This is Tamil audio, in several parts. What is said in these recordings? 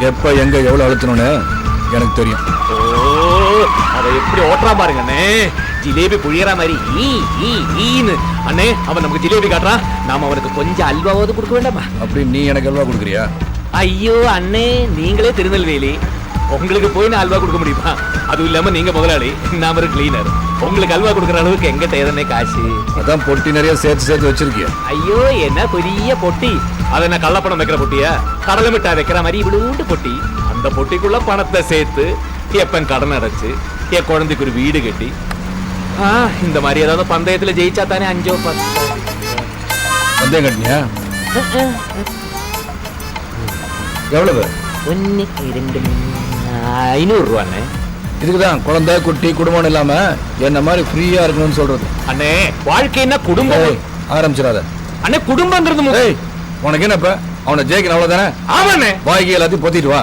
எப்ப எங்க எவ்வளவு அழுத்தணும்னு எனக்கு தெரியும். ஓ, அதை எப்படி ஓட்டுறா பாருங்கண்ணே. ஜிலேபி புழியற மாதிரி ஈன்னு. அண்ணே, அவன் நமக்கு ஜிலேபி காட்டுறான். நாம அவனுக்கு கொஞ்சம் அல்வாவது கொடுக்க வேண்டாமா? அப்படி நீ எனக்கு அல்வா கொடுக்குறியா? ஐயோ அண்ணே, நீங்களே திருநெல்வேலி, உங்களுக்கு போய் நான் அல்வா கொடுக்க முடியுமா? அதுவும் இல்லாம நீங்க முதலாளி, நான் ஒரு கிளீனர். உங்களுக்கு அல்வா கொடுக்குற அளவுக்கு எங்க தேதனே காசு? அதான் பொட்டி நிறைய சேர்த்து சேர்த்து வச்சிருக்கிய. ஐயோ, என்ன பெரிய பொட்டி! அதை நான் கள்ளப்பணம் வைக்கிற பொட்டியா? கடலை மிட்டாய் வைக்கிற மாதிரி இவ்வளவு பொட்டி. அந்த பொட்டிக்குள்ள பணத்தை சேர்த்து எப்பன் கடன் அடைச்சு என் குழந்தைக்கு ஒரு வீடு கட்டி இந்த மாதிரி ஏதாவது பந்தயத்துல ஜெயிச்சா தானே 5 10 பந்தயம் கட்டினியா? எவ்வளவு? 1 2 500 ரூபாண்ணே. இதுக்குதான் குழந்தை குட்டி குடும்பம் இல்லாம என்ன மாதிரி ஃப்ரீயா இருக்கணும்னு சொல்றது. அண்ணே, வாழ்க்கைன்னா குடும்பம். ஆரம்பிச்சிடாத அண்ணே, குடும்பம்ன்றது உனக்கு என்னப்ப அவனை ஜெயிக்கணும் அவ்வளவுதானே? ஆமாண்ணே. வாய்க்கு எல்லாத்தையும் பொத்திட்டு வா.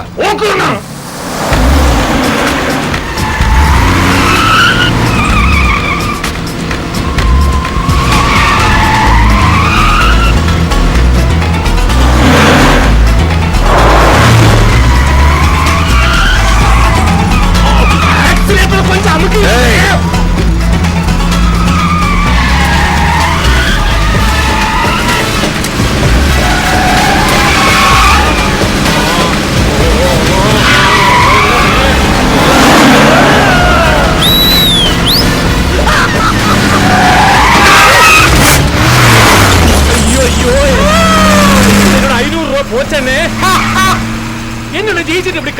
என்னோட ஜெயிச்சுட்டு எப்படி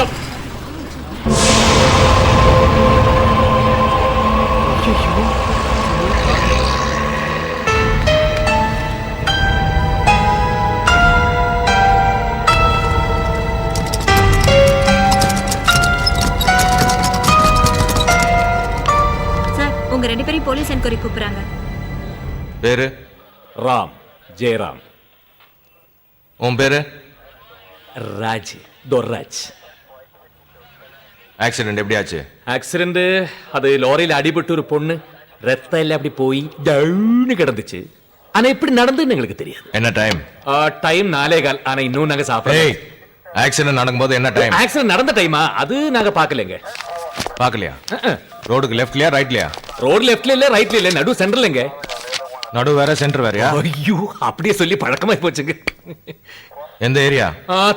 சார், உங்க 2 பேரையும் போலீஸ் என்கொயரி கூப்பிடுறாங்க. பேரு? ராம், ஜெயராம். உன் பேரு? ராஜ், துர்ராஜ். ஆக்சிடென்ட் எப்படி ஆச்சு? ஆக்சிடென்ட் அது லாரியில அடிபட்டு ஒரு பொண்ணு ரத்தம் எல்லாம் அப்படி போய் டவுன்னு கிடந்துச்சு. ஆனா எப்படி நடந்துன்னு எங்களுக்கு தெரியாது. என்ன டைம்? டைம் 4:15. ஆனா இன்னும் நாங்க சாப்பிடல. ஆக்சிடென்ட் நடக்கும்போது என்ன டைம்? ஆக்சிடென்ட் நடந்த டைமா? அது நாங்க பாக்கலங்க. பாக்கலையா? ரோடுக்கு லெஃப்ட்லயா ரைட்லயா? ரோடு லெஃப்ட்ல இல்ல ரைட்ல இல்ல, நடு சென்டர்லங்க. நடு வேற சென்டர் வேறயா? ஐயோ, அப்படியே சொல்லி பழக்கமாய் போச்சுங்க. எந்த ஏரியா?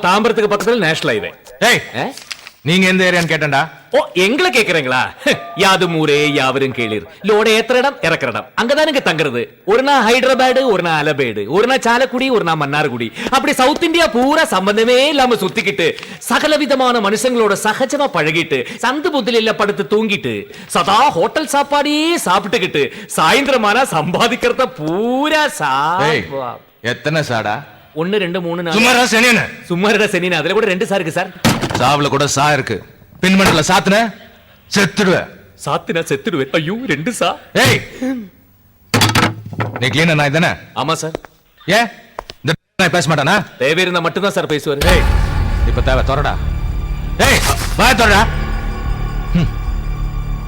தாம்பரத்துக்கு பக்கத்துல நேஷனல் ஹைவே. நீங்க எந்த ஏரியான்னு கேட்டேன்டா. ஓ, எங்களை கேக்குறீங்களா? யாதும் ஊரே யாவரும் கேளீர். லோட ஏத்துற இடம் இறக்குற இடம் அங்கதானுங்க தங்குறது. ஒரு நாள் ஹைதராபாடு, ஒரு நாள் அலபேடு, ஒரு நாள் சாலக்குடி, ஒரு நாள் மன்னார்குடி, அப்படி சவுத் இந்தியா பூரா சம்பந்தமே இல்லாம சுத்திக்கிட்டு சகல விதமான மனுஷங்களோட சகஜமா பழகிட்டு சந்து புத்தில படுத்து தூங்கிட்டு சதா ஹோட்டல் சாப்பாடே சாப்பிட்டுக்கிட்டு சாயந்திரமானா சம்பாதிக்கிறத பூரா எத்தனை சாடா? 1 2 3 4. சும்மாரா சனியன? சும்மாரா சனியன. அதுல கூட 2 சா இருக்கு சார். சாவுல கூட சா இருக்கு. பின்மண்டல சாத்துன செத்துடுவே. சாத்துனா செத்துடுவே. ஐயோ, 2 சா. ஏய், நீ கிளீனர் நாய் தானே? ஆமா சார். ஏன் இந்த நாய் பேச மாட்டானா? தேவை இருந்தா மட்டும் தான் சார் பேசுவாரு. ஏய், இப்ப தேவை தொடடா. ஏய், வாய தொடடா.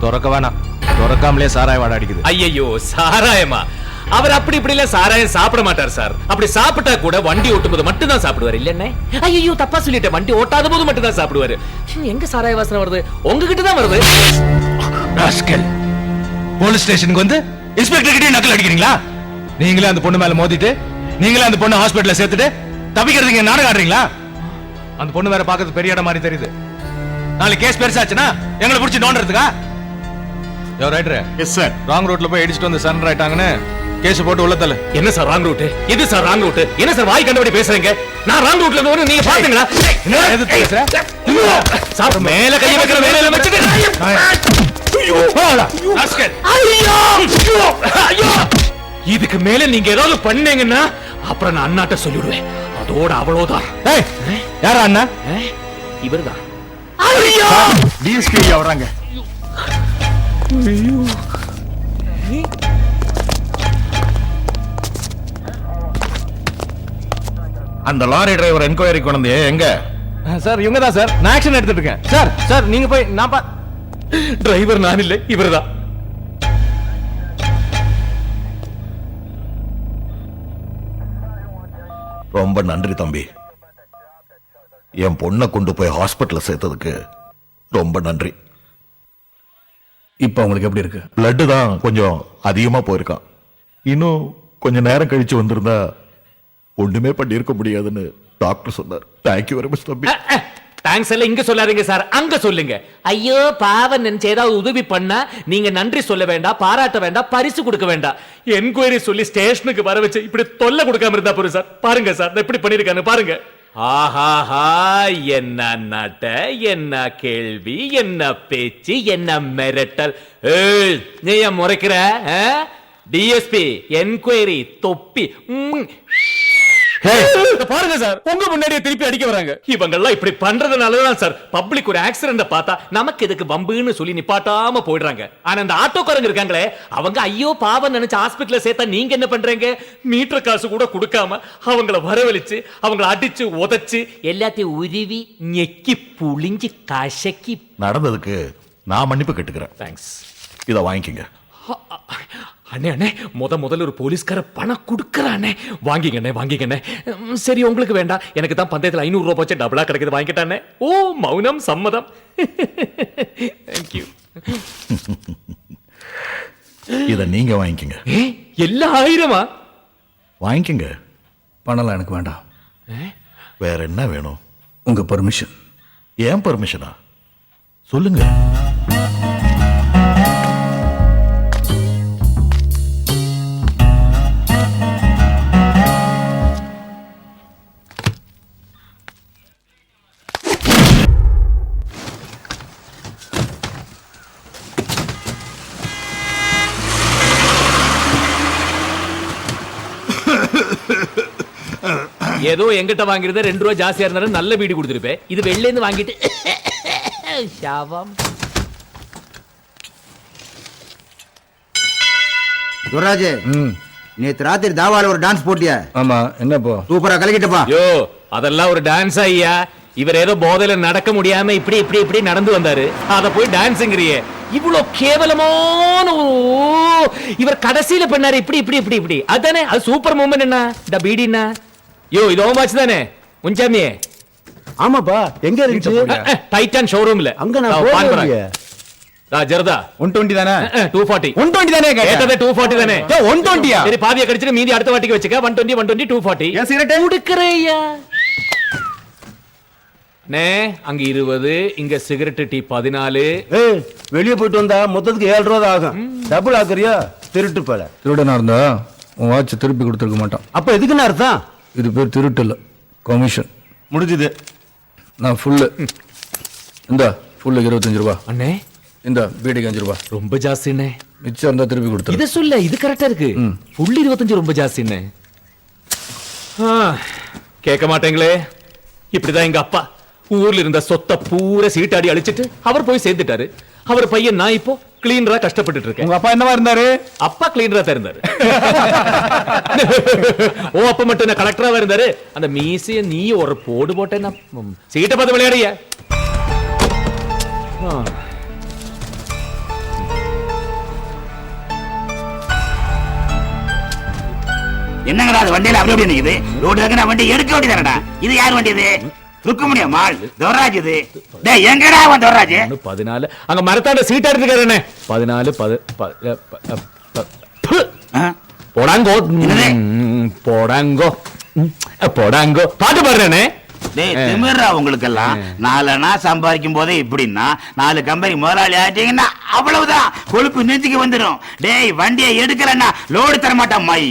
துறக்க வேணாம். துறக்காமலே சாராய வாட அடிக்குது. ஐயோ, சாராயமா? அவர் அப்படி இப்படி இல்ல சாராயம் சாப்பிட மாட்டார் சார். அப்படி சாப்பிட்டா கூட வண்டி ஓட்டும் போது மட்டும் தான் சாப்பிடுவாரு. இல்லன்னே? ஐயோ, தப்பா சொல்லிட்டேன். வண்டி ஓட்டாத போது மட்டும் தான் சாப்பிடுவாரு. எங்க சாராய வாசனை வருது? உங்ககிட்ட தான் வருது. ராஸ்கல், போலீஸ் ஸ்டேஷனுக்கு வந்து இன்ஸ்பெக்டர் கிட்ட நக்கல் அடிக்கிறீங்களா? நீங்களே அந்த பொண்ணு மேல மோதிட்டு நீங்களே அந்த பொண்ணு ஹாஸ்பிடல்ல சேர்த்துட்டு தப்பிக்கிறதுக்கு நாடகம் ஆடுறீங்களா? அந்த பொண்ணு வேற பார்க்கிறது பெரிய இடம் மாதிரி தெரியுது. நாளைக்கு கேஸ் பெருசாச்சுன்னா எங்களை பிடிச்சி நோண்டுறதுக்கா? யோ ரைட்டர். Yes sir. ராங் ரூட்ல போய் அடிச்சிட்டு வந்து சரண்டர் ஆயிட்டாங்கன்னு கேஸ் போட்டு உள்ள தள்ளு. என்ன சார் ராங் ரூட்? இது சார் ராங் ரூட். என்ன சார் வாய் கண்டபடி பேசுறீங்க? நான் ராங் ரூட்ல வந்து நீங்க பாத்தீங்களா? என்ன எது பேசுற? சார் மேல கை வைக்கிற வேலையில வச்சிட்டு. ஐயோ, ராஸ்கல். ஐயோ, ஐயோ. இதுக்கு மேல நீங்க ஏதாவது பண்ணீங்கன்னா அப்புறம் நான் அண்ணாட்ட சொல்லிடுவேன். அதோட அவ்வளவுதான். ஏய், யாரா அண்ணா? இவர்தான். ஐயோ, டிஎஸ்பி ஐயா வராங்க. ஐயோ, அந்த லாரி டிரைவர் என்கொயரி கொண்டு எங்க? சார் இவங்க தான் சார். நான் ஆக்ஷன் எடுத்துட்டு இருக்கேன். சார் சார் நீங்க போய் நான் டிரைவர் நான் இல்ல, இவர்தான். ரொம்ப நன்றி தம்பி. என் பொண்ணை கொண்டு போய் ஹாஸ்பிட்டல்ல சேர்த்ததுக்கு ரொம்ப நன்றி. இப்போ உங்களுக்கு எப்படி இருக்கு? பிளட் தான் கொஞ்சம் அதிகமா போயிருக்கான். இன்னும் கொஞ்ச நேரம் கழிச்சு வந்திருந்தா ஒண்ணுமே பண்ணியிருக்க முடியாதுன்னு டாக்டர் சொன்னார். தேங்க்யூ வெரி மச் தம்பி. தேங்க்ஸ் எல்லாம் இங்க சொல்லாதீங்க சார், அங்க சொல்லுங்க. ஐயோ பாவம் நினைச்சு ஏதாவது உதவி பண்ணா நீங்க நன்றி சொல்ல வேண்டாம், பாராட்ட வேண்டாம், பரிசு கொடுக்க வேண்டாம். என்கொயரி சொல்லி ஸ்டேஷனுக்கு வர வச்சு இப்படி தொல்லை கொடுக்காம இருந்தா போதும் சார். பாருங்க சார் எப்படி பண்ணிருக்காங்க பாருங்க. ஆஹாஹா, என்ன நட, என்ன கேள்வி, என்ன பேச்சு, என்ன மிரட்டல். ஏய், நீ ஏன் முறைக்கிற? டிஎஸ்பி என்கொயரி தொப்பி. பாருங்க சார், உங்க முன்னாடியே திருப்பி அடிக்க வராங்க. இவங்க எல்லாம் இப்படி பண்றதுனாலதான் சார் பப்ளிக் ஒரு ஆக்சிடென்ட் பார்த்தா நமக்கு எதுக்கு பம்புன்னு சொல்லி நிப்பாட்டாம போயிடுறாங்க. ஆனா அந்த ஆட்டோக்காரங்க இருக்காங்களே, அவங்க ஐயோ பாவம் நினைச்சு ஹாஸ்பிட்டல்ல சேர்த்தா நீங்க என்ன பண்றீங்க? மீட்டர் காசு கூட கொடுக்காம அவங்கள வரவழைச்சு அவங்கள அடிச்சு உதைச்சு எல்லாத்தையும் உருவி நெக்கி புளிஞ்சு கசக்கி. நடந்ததுக்கு நான் மன்னிப்பு கேட்டுக்கிறேன். தேங்க்ஸ். இத வாங்கிக்கங்க. அண்ணே அண்ணே, முதல்ல ஒரு போலீஸ்கார பணம் கொடுக்கறானே, வாங்கிக்கண்ணே வாங்கிக்கண்ணே. சரி உங்களுக்கு வேண்டாம், எனக்கு தான் பந்தயத்தில் 500 ரூபாய் போச்சு, டபுளா கிடைக்குது, வாங்கிட்டானே. ஓ மௌனம் சம்மதம். தேங்க்யூ. இத நீங்க வாங்கிக்கங்க. எல்லாம் 1000-ஆ? வாங்கிக்கங்க. பணம்லாம் எனக்கு வேண்டாம். வேற என்ன வேணும்? உங்க பர்மிஷன். ஏன் பர்மிஷனா? சொல்லுங்க. ஏதோ எங்கிட்ட வாங்கிறத 2 ரூபாய் ஜாஸ்தியா இருந்தாலும் நல்ல வீடு கொடுத்துருப்பேன். இது வெளில இருந்து வாங்கிட்டு சாவம். துராஜ், நேத்து ராத்திரி தாவால ஒரு டான்ஸ் போட்டியா? ஆமா, என்ன இப்போ? சூப்பரா கலக்கிட்டப்பா. யோ, அதெல்லாம் ஒரு டான்ஸ் ஐயா. இவர் ஏதோ போதையில நடக்க முடியாம இப்படி இப்படி இப்படி நடந்து வந்தாரு, அத போய் டான்ஸ்ங்கறியே. இவ்வளவு கேவலமான இவர் கடைசியில பண்ணாரு இப்படி இப்படி இப்படி இப்படி. அதானே அது சூப்பர் மூமெண்ட். என்ன இந்த பீடினா? யோ, இது ஓமாச்சு தானே முன்சாமியே? ஆமாப்பா, எங்க இருந்துச்சு? டைட்டன் ஷோரூம்ல. அங்க நான் போறேன். ஜர்தா 120 தானே? 240. 120 தானே கேட்டதே 240 தானே? 120யா? சரி, பாதியை கடிச்சிட்டு மீதி அடுத்த வாட்டிக்கு வச்சுக்க. 120 120 240. ஏன் சிகரெட் குடுக்கறேயா? நே, அங்க 20, இங்க சிகரெட் டீ 14. ஏய், வெளிய போயிட்டு வந்தா மொத்தத்துக்கு 7 ரூபாய் ஆகும். டபுள் ஆக்குறியா? திருட்டு போல. திருடனா இருந்தா உன் வாட்ச் திருப்பி கொடுத்துருக்க மாட்டான். அப்ப எதுக்குன்னு அர்த்தம்? இது பேர் திருட்டு இல்ல, கமிஷன். முடிஞ்சது. நான் ஃபுல்லு. இந்த ஃபுல்லு 25 ரூபா. அண்ணே, இந்த பீடிக்கு 5 ரூபா. ரொம்ப ஜாஸ்திண்ணே. மிச்சம் இருந்தா திருப்பி கொடுத்துரு. இத சொல்ல, இது கரெக்டா இருக்கு. புள்ளி 25 ரொம்ப ஜாஸ்திண்ணே. கேட்க மாட்டேங்களே. இப்படிதான் எங்க அப்பா ஊர்ல இருந்த சொத்தை பூரா சீட்டாடி அழிச்சிட்டு அவர் போய் சேர்ந்துட்டாரு. அவர் பையன் நான் இப்போ கிளீனரா கஷ்டப்பட்டு இருக்கேன். உங்க அப்பா என்னவா இருந்தாரு? அப்பா கிளீனரா தான் இருந்தாரு. ஓ, அப்பா மட்டும் என்ன கலெக்டரா இருந்தாரு. அந்த மீசைய நீ ஒரு போடு போட்டேன்னா சீட்டை பார்த்து விளையாடிய. என்னங்கடா அது வண்டியில அப்படி அப்படி நிக்குது? ரோட்ல நான் வண்டி எடுக்க வேண்டியதானடா. இது யார் வண்டி? இது ருக்குமணியா மால் துவராஜ். இது டேய், எங்கடா அவன் துவராஜ்? 14 அங்க மரத்தாண்ட சீட்டா எடுத்துக்காரனே. 14 போடாங்கோ போடாங்கோ போடாங்கோ பாட்டு பாடுறேனே. டேய், திமிர்ரா உங்களுக்கெல்லாம். 4 அண்ணா சம்பாதிக்கும் போதே இப்படின்னா 4 கம்பெனி முதலாளி ஆயிட்டீங்கன்னா அவ்வளவுதான், கொழுப்பு நெஞ்சுக்கு வந்துடும். டேய், வண்டியை எடுக்கலன்னா லோடு தர மாட்டான் மை.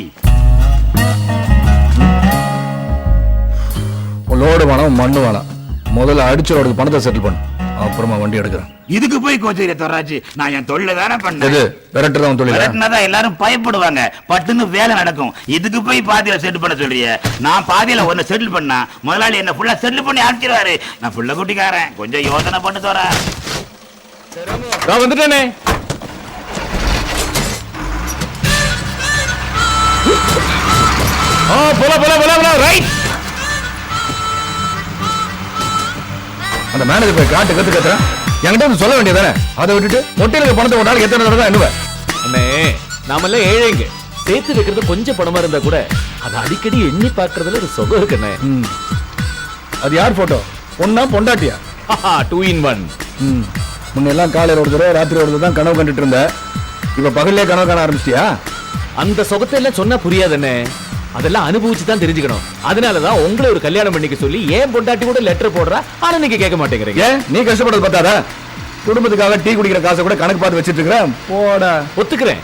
லோடு வேணாம், மண்ணு வேணாம். முதல்ல அடிச்ச ரோடுக்கு பணத்தை செட்டில் பண்ணு, அப்புறமா வண்டி எடுக்கிறேன். இதுக்கு போய் கோச்சுக்கிற துவராஜ், நான் என் தொழில தானே பண்ணேன். இது விரட்டு தான் தொழில். விரட்டுனாதான் எல்லாரும் பயப்படுவாங்க, பட்டுன்னு வேலை நடக்கும். இதுக்கு போய் பாதியில செட்டில் பண்ண சொல்றிய? நான் பாதியில ஒன்னு செட்டில் பண்ணா முதலாளி என்ன ஃபுல்லா செட்டில் பண்ணி அனுப்பிச்சிருவாரு. நான் ஃபுல்லா குட்டிக்காரன், கொஞ்சம் யோசனை பண்ணி தோற. நான் வந்துட்டேனே. போல போல போல போல ரைட். அந்த மேனேஜர் போய் காட்டு கத்து கத்துறேன். என்கிட்ட வந்து சொல்ல வேண்டியதானே? அதை விட்டுட்டு மொட்டையில பணத்தை ஒரு நாளைக்கு எத்தனை தடவை தான் எண்ணுவேன்? அண்ணே, நாமெல்லாம் ஏழைங்க. சேர்த்து வைக்கிறது கொஞ்சம் பணமா இருந்தா கூட அதை அடிக்கடி எண்ணி பார்க்கறதுல ஒரு சுகம் இருக்குண்ணே. அது யார் போட்டோ? பொண்ணா பொண்டாட்டியா? 2 in 1. ம். முன்னெல்லாம் காலையில ஒரு தடவை ராத்திரி ஒரு தடவை தான் கனவு கண்டுட்டு இருந்த. இப்ப பகல்லே கனவு காண ஆரம்பிச்சிட்டியா? அந்த சொகத்தை எல்லாம் சொன்னா புரியாதுண்ணே. அதெல்லாம் அனுபவிச்சு தான் தெரிஞ்சுக்கணும். அதனாலதான் உங்களை ஒரு கல்யாணம் பண்ணிக்க சொல்லி ஏன் பொண்டாட்டி கூட லெட்டர் போடுறா, ஆனா நீங்க கேட்க மாட்டேங்கிறீங்க. ஏன் நீ கஷ்டப்படுறது பார்த்தாதா? குடும்பத்துக்காக டீ குடிக்கிற காசை கூட கணக்கு பார்த்து வச்சிட்டு இருக்கிற. போடா. ஒத்துக்கிறேன்.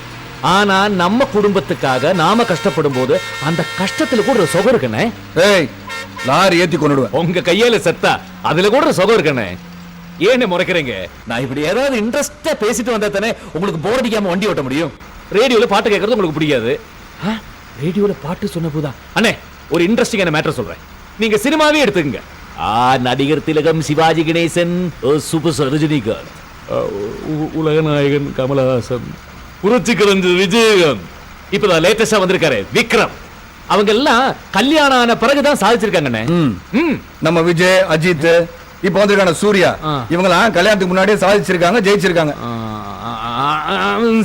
ஆனா நம்ம குடும்பத்துக்காக நாம கஷ்டப்படும் போது அந்த கஷ்டத்துல கூட ஒரு சுகம் இருக்குண்ணே. ஏய், லாரி ஏத்தி கொண்டுடுவேன். உங்க கையால செத்தா அதுல கூட ஒரு சுகம் இருக்குண்ணே. ஏன்னு முறைக்கிறீங்க? நான் இப்படி ஏதாவது இன்ட்ரெஸ்டா பேசிட்டு வந்தா தானே உங்களுக்கு போர் அடிக்காம வண்டி ஓட்ட முடியும். ரேடியோல பாட்டு கேட்கறது உங்களுக்கு பிடிக்காது. ரேடியோல பாட்டு சொன்ன போதா அண்ணே ஒரு இன்ட்ரெஸ்டிங்கான மேட்டர் சொல்றேன். நீங்க சினிமாவே எடுத்துக்கங்க. நடிகர் திலகம் சிவாஜி கணேசன், சூப்பர் ஸ்டார் ரஜினிகாந்த், உலகநாயகன் கமலஹாசன், புரட்சி கலைஞர் விஜயகாந்த், இப்பதான் லேட்டஸ்டா வந்திருக்காரு விக்ரம். அவங்க எல்லாம் கல்யாணம் ஆன பிறகுதான் சாதிச்சிருக்காங்கண்ணே. நம்ம விஜய், அஜித், இப்ப வந்திருக்கான சூர்யா, இவங்கலாம் கல்யாணத்துக்கு முன்னாடியே சாதிச்சிருக்காங்க, ஜெயிச்சிருக்காங்க.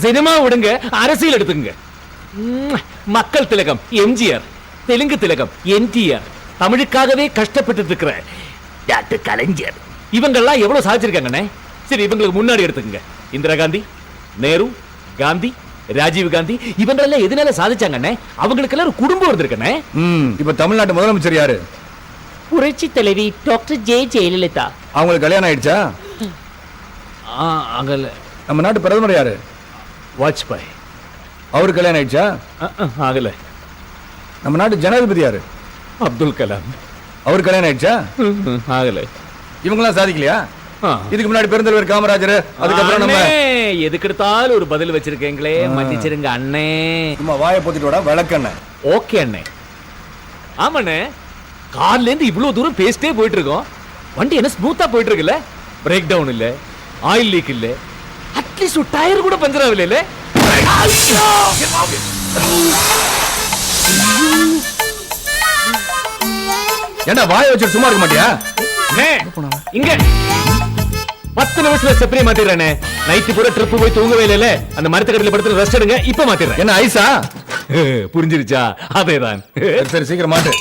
சினிமா விடுங்க, அரசியல் எடுத்துங்க. மக்கள் திலகம் எம்ஜிஆர், தெலுங்கு திலகம் என்டிஆர், தமிழுக்காகவே கஷ்டப்பட்டு இருக்கிற டாக்டர் கலைஞர், இவங்கெல்லாம் எவ்வளவு சாதிச்சிருக்காங்கண்ணே. சரி, இவங்களுக்கு முன்னாடி எடுத்துக்கங்க. இந்திரா காந்தி, நேரு, காந்தி, ராஜீவ் காந்தி, இவங்களெல்லாம் எதனால சாதிச்சாங்கண்ணே? அவங்களுக்கு எல்லாம் ஒரு குடும்பம் இருந்திருக்கண்ணே. இப்ப தமிழ்நாட்டு முதலமைச்சர் யாரு? புரட்சி தலைவி டாக்டர் ஜே ஜெயலலிதா. அவங்களுக்கு கல்யாணம் ஆயிடுச்சா? அங்கல. நம்ம நாட்டு பிரதமர் யாரு? வாஜ்பாய். அவருக்கு கல்யாணம் ஆயிடுச்சா? ஆகல. நம்ம நாட்டு ஜனாதிபதி யாரு? அப்துல் கலாம். அவருக்கு கல்யாணம் ஆயிடுச்சா? ஆகல. இவங்கெல்லாம் சாதிக்கலையா? இதுக்கு முன்னாடி பெருந்தலைவர் காமராஜர், அதுக்கப்புறம் நம்ம எதுக்கு எடுத்தாலும் ஒரு பதில் வச்சிருக்கீங்களே, மன்னிச்சிருங்க அண்ணே. சும்மா வாயை போத்திட்டோட விளக்கண்ண. ஓகே அண்ணே. ஆமாண்ணே, கார்ல இருந்து இவ்வளவு தூரம் பேசிட்டே போயிட்டு இருக்கோம். வண்டி என்ன ஸ்மூத்தா போயிட்டு இருக்குல்ல? பிரேக் டவுன் இல்ல, ஆயில் லீக் இல்ல, அட்லீஸ்ட் ஒரு டயர் கூட பஞ்சர் ஆகல. இல்ல ஏண்டா வாயை வச்சு சும்மா இருக்க மாட்டியா? இங்க 10 நிமிஷத்துல செப்பரே மாத்திடுறேனே. நைட்டு பூரா ட்ரிப் போய் தூங்கவே இல்ல. அந்த மரத்துக்கடியில படுத்து ரெஸ்ட் எடுங்க. இப்ப மாத்திடுறேன். என்ன ஐசா? புரிஞ்சிருச்சா? அதேதான். சரி சீக்கிரம் மாட்டு.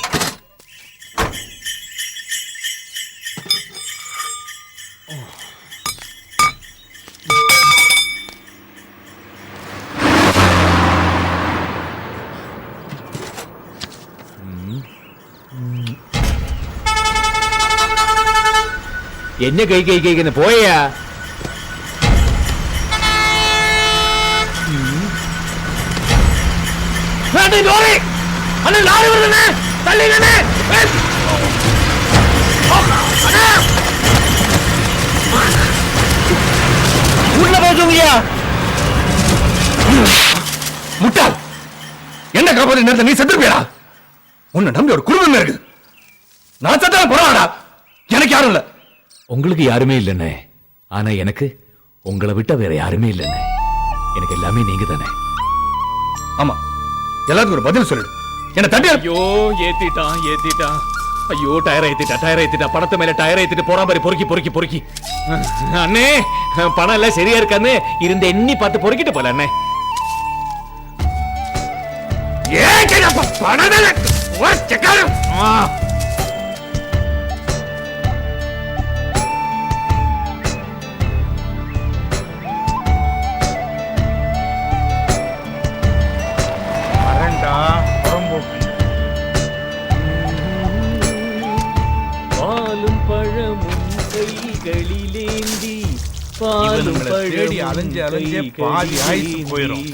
என்ன கை கை கைன்னு போயா? லாரி வருதுண்ணே, தள்ளிங்கண்ணே. உள்ள போச்சுங்கய்யா. முட்டாள், என்ன காப்பாத்தி நேரத்தை நீ செத்து போயடா. உன்னை நம்பி ஒரு குடும்பமே இருக்கு. நான் செத்தாலும் பரவாடா, எனக்கு யாரும் இல்ல. உங்களுக்கு யாருமே இல்லைண்ணே. ஆனா எனக்கு உங்களை விட்ட வேற யாருமே இல்லைண்ணே. எனக்கு எல்லாமே நீங்க தானே. ஆமா, எல்லாத்துக்கும் ஒரு பதில் சொல்லு. என்ன தட்டி. ஐயோ, ஏத்திட்டான். ஐயோ, டயர் ஏத்திட்டா. பணத்து மேல டயர் ஏத்திட்டு போற மாதிரி பொறுக்கி. அண்ணே, பணம் எல்லாம் சரியா இருக்கான்னு இருந்த எண்ணி பார்த்து பொறுக்கிட்டு போல அண்ணே. பாலும் பழமும் கைகளிலேந்தி, பாலும் அலைஞ்சு பாதி ஆயிடுச்சு போயிரும்.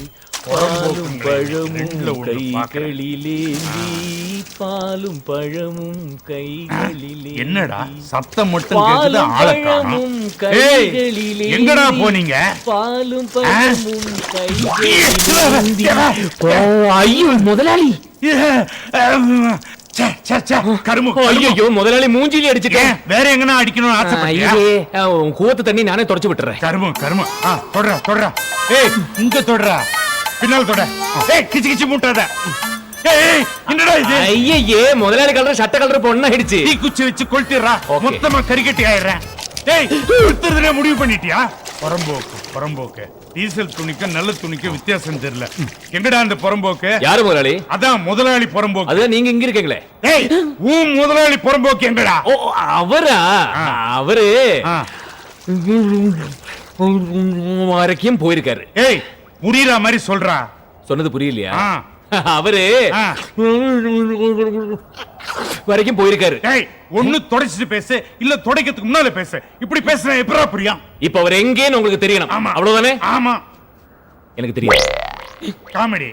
பாலும் பழமும் கைகளிலேந்தி, பாலும் பழமும் கைகளிலே. என்னடா சத்தம் மட்டும் கேக்குது, ஆளை காணோம். எங்கடா போனீங்க? பாலும் பழமும் கைகளிலேந்தி. ஐயோ முதலாளி, ஐயோ முதலாளி மூஞ்சிலே அடிச்சுட்டேன். வேற எங்கனா அடிக்கணும் ஆசைப்பட்டியா? கூவத்து தண்ணி நானே தொடச்சு விட்டுறேன். கரும தொடரா. ஏய், இங்க தொடரா, பின்னால் தொட. ஏய், கிச்சு மூட்டாத. ஏய், என்னடா இது? ஐயே, முதலாளி கலர் சட்ட கலர் பொண்ணா ஆயிடுச்சு. தீ குச்சி வச்சு கொளுத்திடுறா, Okay. மொத்தமா கரிக்கட்டி ஆயிடுறேன். ஏய், கொடுத்துறதுனே முடிவு பண்ணிட்டியா? புறம்போக்கு டீசல் துணிக்கும் நல்ல துணிக்கும் வித்தியாசம் தெரியல. எங்கடா அந்த புறம்போக்கு? யாரு முதலாளி? அதான் முதலாளி புறம்போக்கு. அதுதான் நீங்க இங்க இருக்கீங்களே. ஏய், உன் முதலாளி புறம்போக்கு எங்கடா? ஓ, அவரா? அவரு ஆ. வரைக்கும் போயிருக்காரு. ஏய், புரியுற மாதிரி சொல்றா. சொன்னது புரியலையா? ஆ. அவரு ஆ. வரைக்கும் போயிருக்காரு. ஏய், ஒண்ணு தொடச்சிட்டு பேசு, இல்ல தொடக்கிறதுக்கு முன்னால பேசு. இப்படி பேசுனா எப்படா புரியும்? இப்ப அவர் எங்கேன்னு உங்களுக்கு தெரியணும். ஆமா. அவ்வளவுதானே? ஆமா. எனக்கு தெரியும். காமெடி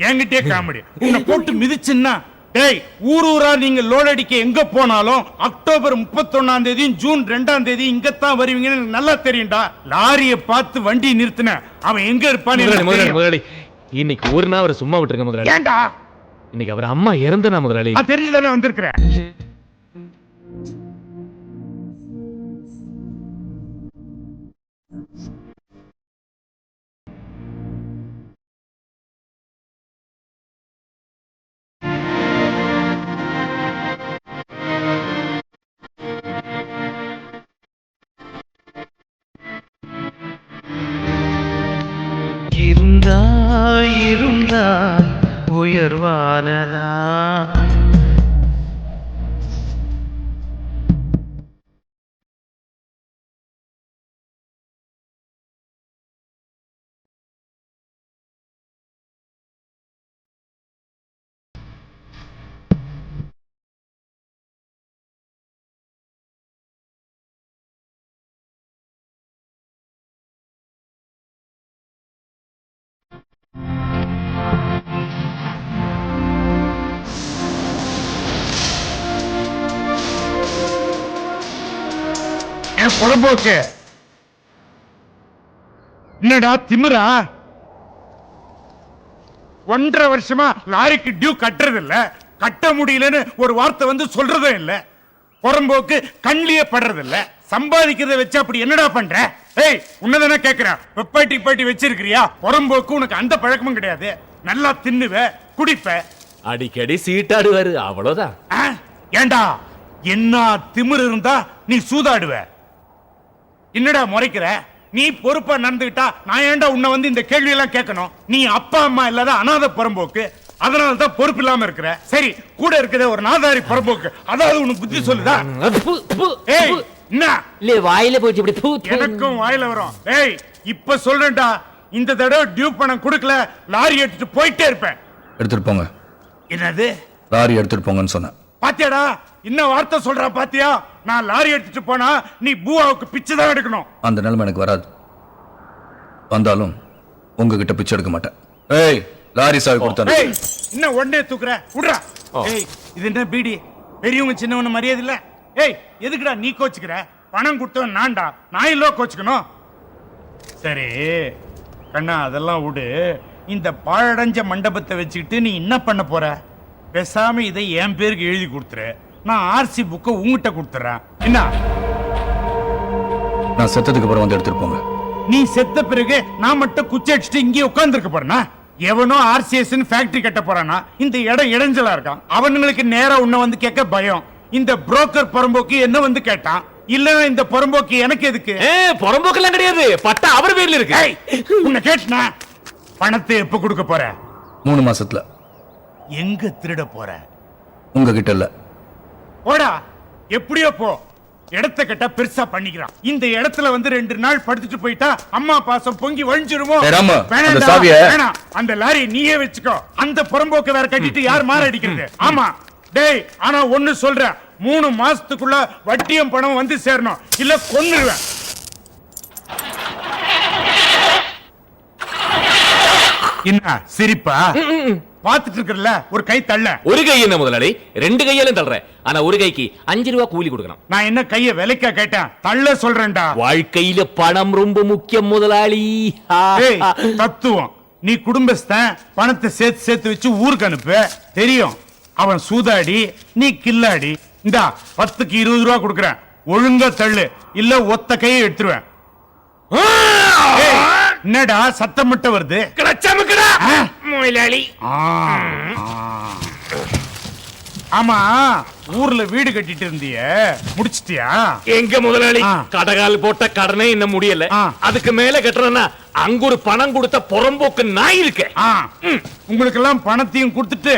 என்கிட்டயே காமெடி. உன்னை போட்டு மிதிச்சுன்னா, டேய், ஊரா நீங்க லோட் அடிக்க எங்க போனாலும் அக்டோபர் 31ஆம் தேதியும் ஜூன் 2ஆம் தேதி இங்கத்தான் வருவீங்கன்னு எனக்கு நல்லா தெரியும்டா. லாரிய பார்த்து வண்டி நிறுத்தின அவன் எங்க இருப்பான்னு எனக்கு முதலாளி, தெரியும். முதலாளி, இன்னைக்கு ஒரு நாள் அவரை சும்மா விட்டுருங்க முதலாளி. ஏன்டா? இன்னைக்கு அவர் அம்மா இறந்தனா முதலாளி. தெரிஞ்சுதானே வந்திருக்கிறேன். இருந்தாய் உயர்வானதா. புறம்போக்கு என்னடா திமிரா? 1.5 வருஷமா லாரிக்கு டியூ கட்டுறது இல்ல, கட்ட முடியலன்னு ஒரு வார்த்தை வந்து சொல்றதும் இல்ல. புறம்போக்கு கண்ணிலேயே படுறது இல்ல. சம்பாதிக்கிறத வச்சு அப்படி என்னடா பண்ற? ஏய், உன்னதானே கேக்குறேன். வெப்பாட்டி வச்சிருக்கிறியா? புறம்போக்கு உனக்கு அந்த பழக்கமும் கிடையாது. நல்லா தின்னுவ, குடிப்ப, அடிக்கடி சீட்டாடுவாரு, அவ்வளவுதான். ஏண்டா என்ன திமிரு இருந்தா நீ சூதாடுவ? என்னடா முறைக்கிற? நீ பொறுப்பா நடந்துகிட்டா நான் ஏன்டா உன்னை வந்து இந்த கேள்வி எல்லாம் கேட்கணும்? நீ அப்பா அம்மா இல்லாத அனாதை புறம்போக்கு, அதனால தான் பொறுப்பு இல்லாம இருக்கிற. சரி, கூட இருக்கிற ஒரு நாதாரி புறம்போக்கு, அதாவது உனக்கு புத்தி சொல்லுதா? ஏய், என்ன இல்ல வாயில போச்சு இப்படி தூ தூ. எனக்கும் வாயில வரும். ஏய், இப்ப சொல்றேன்டா, இந்த தடவை டியூ பணம் கொடுக்கல லாரி எடுத்துட்டு போயிட்டே இருப்பேன். எடுத்துட்டு போங்க. என்னது? லாரி எடுத்துட்டு போங்கன்னு சொன்னேன். பாத்தியாடா, இன்னும் வார்த்தை சொல்றா பாத்தியா? நான் லாரி எடுத்துட்டு போனா நீ பூவாவுக்கு பிச்சை தான் எடுக்கணும். அந்த நிலைமை எனக்கு வராது. வந்தாலும் உங்ககிட்ட பிச்சை எடுக்க மாட்டேன். ஏய், லாரி சாவி கொடுத்தேன். ஏய், இன்னும் உடனே தூக்குற, விடுறா. ஏய், இது என்ன பீடி? பெரியவங்க சின்னவன மரியாதை இல்ல. ஏய், எதுக்குடா நீ கோச்சுக்கிற? பணம் கொடுத்தவன் நான்டா, நான் இல்லோ கோச்சுக்கணும். சரி கண்ணா, அதெல்லாம் விடு. இந்த பாழடைஞ்ச மண்டபத்தை வச்சுக்கிட்டு நீ என்ன பண்ண போற? பேசாம இதை என் பேருக்கு எழுதி கொடுத்துரு. நான் ஆர்சி புக்கை உங்ககிட்ட கொடுத்துறேன். என்ன? நான் செத்ததுக்கு அப்புறம் வந்து எடுத்துட்டு போங்க. நீ செத்த பிறகு நான் மட்டும் குச்சி அடிச்சுட்டு இங்கே உட்கார்ந்துருக்க போறேனா? எவனோ ஆர்சிஎஸ் ஃபேக்டரி கட்ட போறானா? இந்த இடம் இடைஞ்சலா இருக்கான். அவனுங்களுக்கு நேரா உன்னை வந்து கேட்க பயம். இந்த புரோக்கர் புறம்போக்கு என்ன வந்து கேட்டான். இல்ல இந்த புறம்போக்கு எனக்கு எதுக்கு? புறம்போக்கெல்லாம் கிடையாது, பட்டா அவர் பேர்ல இருக்கு. உன்னை கேட்டனா பணத்தை எப்ப கொடுக்க போற? 3 மாசத்துல. எங்க திருட போற? உங்ககிட்ட இல்ல. போடா, எப்படியோ போ. இடத்தை கட்ட பெருசா பண்ணிக்கிறான். இந்த இடத்துல வந்து 2 நாள் படுத்துட்டு போயிட்டா அம்மா பாசம் பொங்கி வழிஞ்சிருமோ? வேணாம், அந்த லாரி நீயே வச்சுக்கோ. அந்த புறம்போக்க வேற கட்டிட்டு யார் மாற அடிக்கிறது? ஆமா. டேய், ஆனா ஒண்ணு சொல்றேன், 3 மாசத்துக்குள்ள வட்டியும் பணம் வந்து சேரணும், இல்ல கொன்னுடுவேன். என்ன சிரிப்பா? பாத்துட்டு இருக்கல, ஒரு கை தள்ள. ஒரு கை என்ன முதலாளி? 2 கையாலும் தள்ளுறேன். ஆனா ஒரு கைக்கு 5 ரூபாய் கூலி கொடுக்கணும். நான் என்ன கைய விலைக்கா கேட்டேன்? தள்ள சொல்றேன்டா. வாழ்க்கையில பணம் ரொம்ப முக்கியம் முதலாளி. ஏய், தத்துவம். நீ குடும்பஸ்தன், பணத்தை சேர்த்து வச்சு ஊருக்கு அனுப்பு. தெரியும், அவன் சூதாடி, நீ கில்லாடி. இந்தா 10க்கு 20 ரூபாய் கொடுக்கறேன். ஒழுங்கா தள்ளு, இல்ல ஒத்த கையை எடுத்துருவேன். என்னடா சத்தம் மட்டும் வருது? முதலாளி ஆமா ஊர்ல வீடு கட்டிட்டு இருந்திய முடிச்சிட்டியா? எங்க முதலாளி ஆ. கடகால் போட்ட கடனே இன்னும் முடியல. ஆ. அதுக்கு மேல கட்டுறேன்னா அங்க ஒரு பணம் கொடுத்த புறம்போக்கு நாய் இருக்கு. உங்களுக்கு எல்லாம் பணத்தையும் கொடுத்துட்டு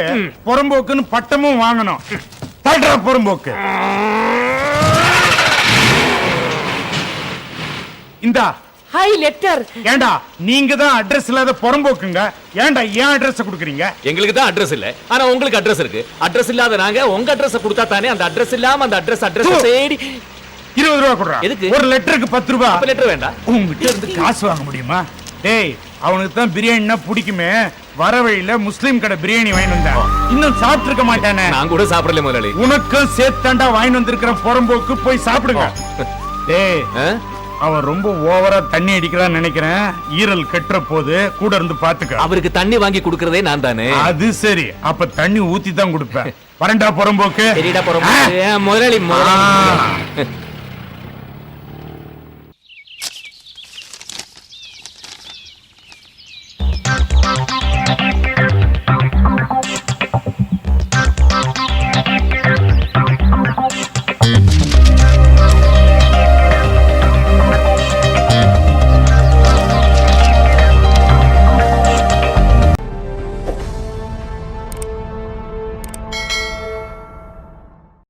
புறம்போக்குன்னு பட்டமும் வாங்கணும். தள்ளுற புறம்போக்கு இந்தா. High letter. ஏண்டா நீங்க தான் அட்ரஸ் இல்லாத புறம்போக்குங்க, ஏண்டா ஏன் அட்ரஸ் கொடுக்குறீங்க? எங்களுக்கு தான் அட்ரஸ் இல்ல, ஆனா உங்களுக்கு அட்ரஸ் இருக்கு. அட்ரஸ் இல்லாத நாங்க உங்க அட்ரஸ் கொடுத்தா தானே அந்த அட்ரஸ் இல்லாம அந்த அட்ரஸ் தேடி 20 ரூபா கொடுறா. எதுக்கு? ஒரு லெட்டருக்கு 10 ரூபா. அப்ப லெட்டர் வேண்டாம். உங்ககிட்ட இருந்து காசு வாங்க முடியுமா? டேய் அவனுக்கு தான் பிரியாணினா பிடிக்குமே, வர வழியில முஸ்லீம் கடை பிரியாணி வாங்கி வந்தா இன்னும் சாப்பிட்டு இருக்க மாட்டானே. நான் கூட சாப்பிடல முதலாளி. உனக்கும் சேர்த்தாண்டா வாங்கி வந்திருக்கிற புறம்போக்கு, போய் சாப்பிடுங்க. டேய் அவன் ரொம்ப ஓவரா தண்ணி அடிக்கிறான்னு நினைக்கிறேன். ஈரல் கட்டுற போது கூட இருந்து பாத்துக்க. அவருக்கு தண்ணி வாங்கி குடுக்கறதே நான் தானே. அது சரி, அப்ப தண்ணி ஊத்தி தான் கொடுப்பேன். வரண்டா புறம்போக்கு. சரிடா புறம்போக்கு. முதலாளி முதலாளி